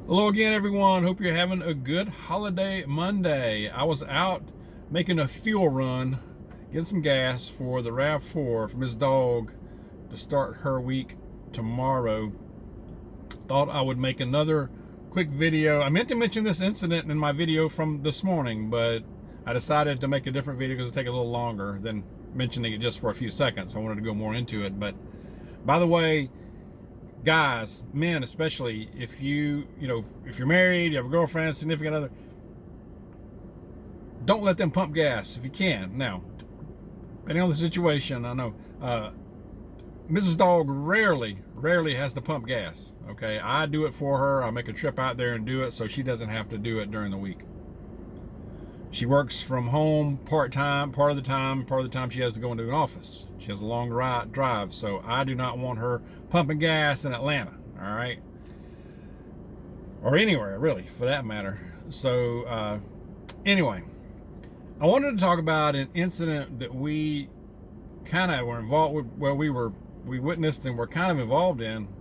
Hello again, everyone. Hope you're having a good holiday Monday. I was out making a fuel run, getting some gas for the RAV4 for Miss Dawg to start her week tomorrow. Thought I would make another quick video. I meant to mention this incident in my video from this morning, but I decided to make a different video because it'll take a little longer than mentioning it just for a few seconds. I wanted to go more into it. But by the way, guys, men especially, if you're married, you have a girlfriend, significant other, don't let them pump gas if you can. Now, depending on the situation, I know Mrs. Dawg rarely has to pump gas. Okay, I do it for her. I make a trip out there and do it so she doesn't have to do it during the week. She works from home part-time, part of the time she has to go into an office. She has a long drive, so I do not want her pumping gas in Atlanta, all right? Or anywhere, really, for that matter. So, anyway, I wanted to talk about an incident that we kind of were involved with, we witnessed and were kind of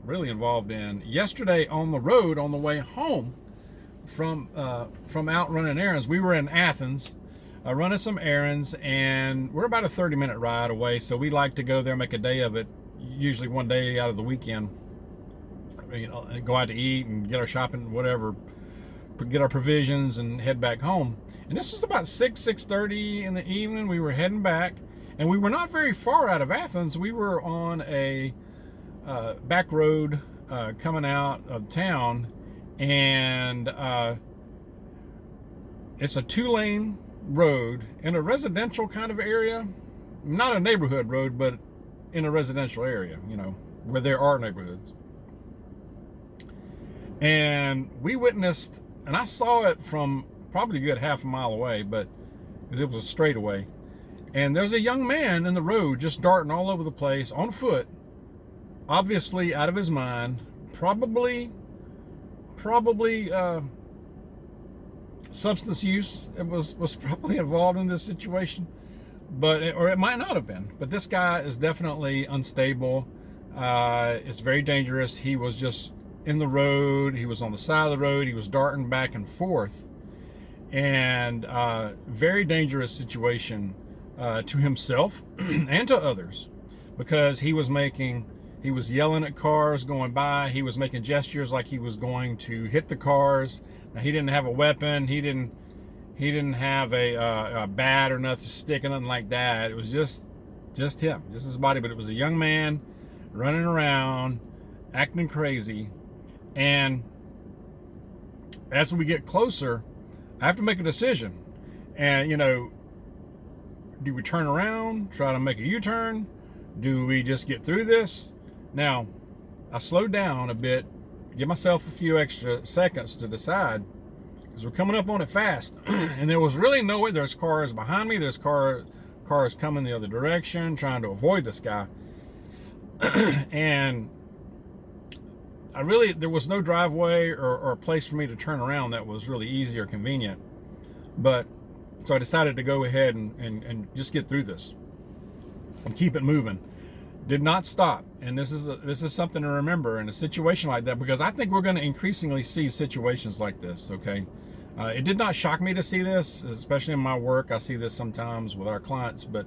really involved in yesterday on the road on the way home from out running errands. We were in Athens running some errands, and we're about a 30-minute ride away, so we like to go there, make a day of it, usually one day out of the weekend, go out to eat and get our shopping, whatever, get our provisions and head back home. And this was about 6:30 in the evening. We were heading back, and we were not very far out of Athens. We were on a back road coming out of town, and it's a 2-lane road in a residential kind of area, not a neighborhood road, but in a residential area, where there are neighborhoods. And we witnessed, and I saw it from probably a good half a mile away, but it was a straightaway, and there's a young man in the road just darting all over the place on foot, obviously out of his mind, probably substance use. It was probably involved in this situation, or it might not have been. But this guy is definitely unstable. It's very dangerous. He was just in the road. He was on the side of the road. He was darting back and forth, and very dangerous situation to himself and to others, because he was yelling at cars going by. He was making gestures like he was going to hit the cars. Now, he didn't have a weapon. He didn't have a bat or nothing, stick or nothing like that. It was just him, just his body. But it was a young man running around, acting crazy. And as we get closer, I have to make a decision. And, do we turn around, try to make a U-turn? Do we just get through this? Now, I slowed down a bit, give myself a few extra seconds to decide, because we're coming up on it fast. And there was really no way. There's cars behind me. There's cars coming the other direction, trying to avoid this guy. And there was no driveway or a place for me to turn around that was really easy or convenient. So I decided to go ahead and just get through this and keep it moving. Did not stop. And this is something to remember in a situation like that, because I think we're going to increasingly see situations like this. Okay, it did not shock me to see this, especially in my work. I see this sometimes with our clients, but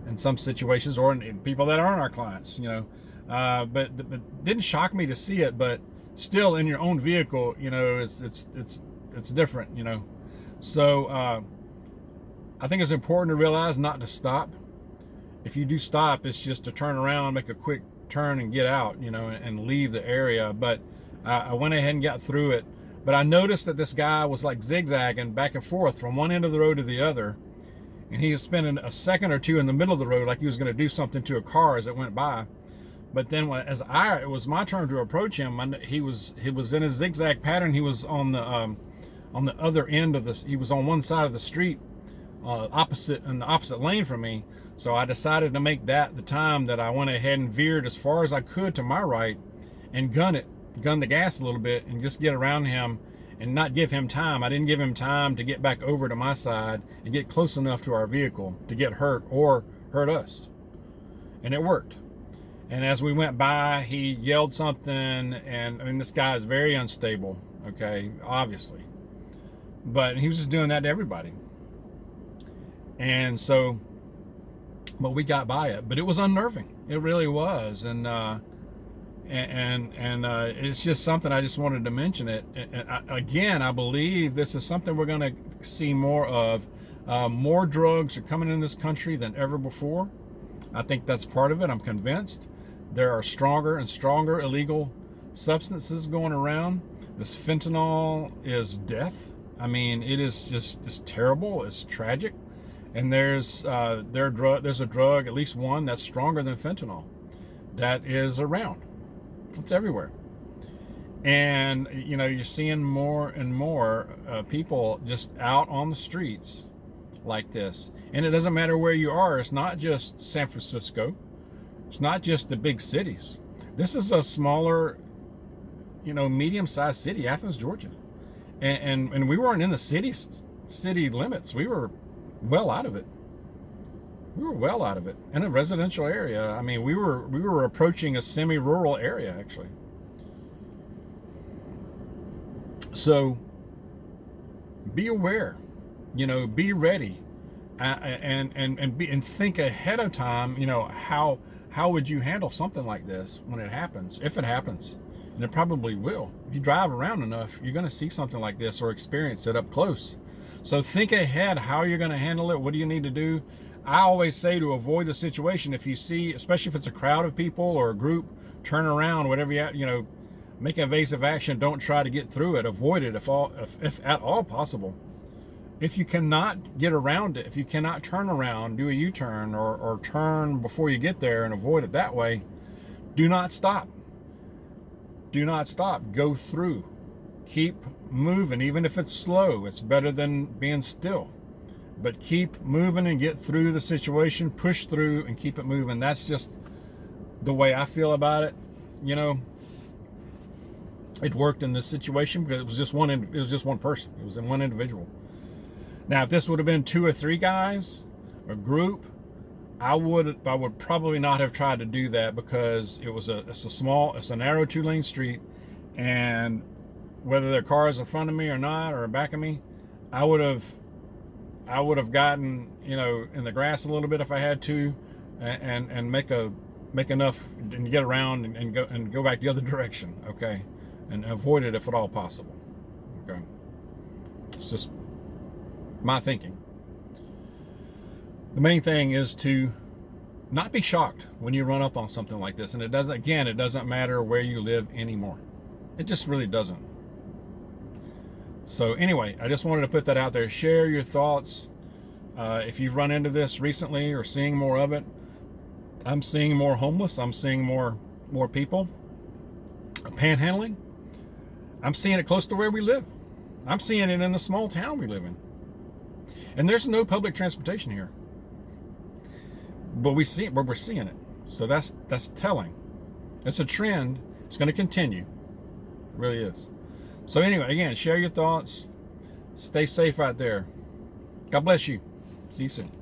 in some situations, or in people that aren't our clients, but didn't shock me to see it. But still, in your own vehicle, it's different, So I think it's important to realize not to stop. If you do stop, it's just to turn around, make a quick turn and get out, and leave the area. But I went ahead and got through it. But I noticed that this guy was like zigzagging back and forth from one end of the road to the other. And he was spending a second or two in the middle of the road like he was going to do something to a car as it went by. But then it was my turn to approach him, he was in a zigzag pattern. He was on the other end of this. He was on one side of the street, in the opposite lane from me. So I decided to make that the time that I went ahead and veered as far as I could to my right and gun the gas a little bit and just get around him and not give him time. I didn't give him time to get back over to my side and get close enough to our vehicle to get hurt or hurt us. And it worked. And as we went by, he yelled something, and I mean, this guy is very unstable, okay, obviously. But he was just doing that to everybody. And so, but we got by it. But it was unnerving. It really was. And it's just something I just wanted to mention it. And again, I believe this is something we're going to see more of. More drugs are coming in this country than ever before. I think that's part of it. I'm convinced. There are stronger and stronger illegal substances going around. This fentanyl is death. I mean, it is just, it's terrible. It's tragic. And there's a drug, at least one, that's stronger than fentanyl, that is around. It's everywhere. And, you know, you're seeing more and more people just out on the streets like this. And it doesn't matter where you are. It's not just San Francisco. It's not just the big cities. This is a smaller, you know, medium-sized city, Athens, Georgia. And we weren't in the city limits. We were well out of it. We were well out of it. In a residential area. I mean, we were approaching a semi-rural area, actually. So be aware, you know, be ready, and think ahead of time. You know, how would you handle something like this when it happens, if it happens? And it probably will. If you drive around enough, you're going to see something like this or experience it up close. So think ahead how you're going to handle it. What do you need to do? I always say to avoid the situation. If you see, especially if it's a crowd of people or a group, turn around, whatever you know, make evasive action. Don't try to get through it. Avoid it if at all possible. If you cannot get around it, if you cannot turn around, do a U-turn or turn before you get there and avoid it that way, do not stop. Do not stop. Go through. Keep moving, even if it's slow. It's better than being still. But keep moving and get through the situation. Push through and keep it moving. That's just the way I feel about it. You know, it worked in this situation because it was just one person. It was in one individual. Now, if this would have been 2 or 3 guys, a group, I would probably not have tried to do that, because it's a narrow 2-lane street, and whether there are cars in front of me or not, or back of me, I would have gotten, you know, in the grass a little bit if I had to, and make enough and get around and go back the other direction, okay, and avoid it if at all possible, okay. It's just my thinking. The main thing is to not be shocked when you run up on something like this. And it doesn't matter where you live anymore. It just really doesn't. So anyway, I just wanted to put that out there. Share your thoughts. If you've run into this recently or seeing more of it. I'm seeing more homeless. I'm seeing more people panhandling. I'm seeing it close to where we live. I'm seeing it in the small town we live in. And there's no public transportation here. But we're seeing it. So that's telling. It's a trend. It's going to continue. It really is. So anyway, again, share your thoughts. Stay safe out there. God bless you. See you soon.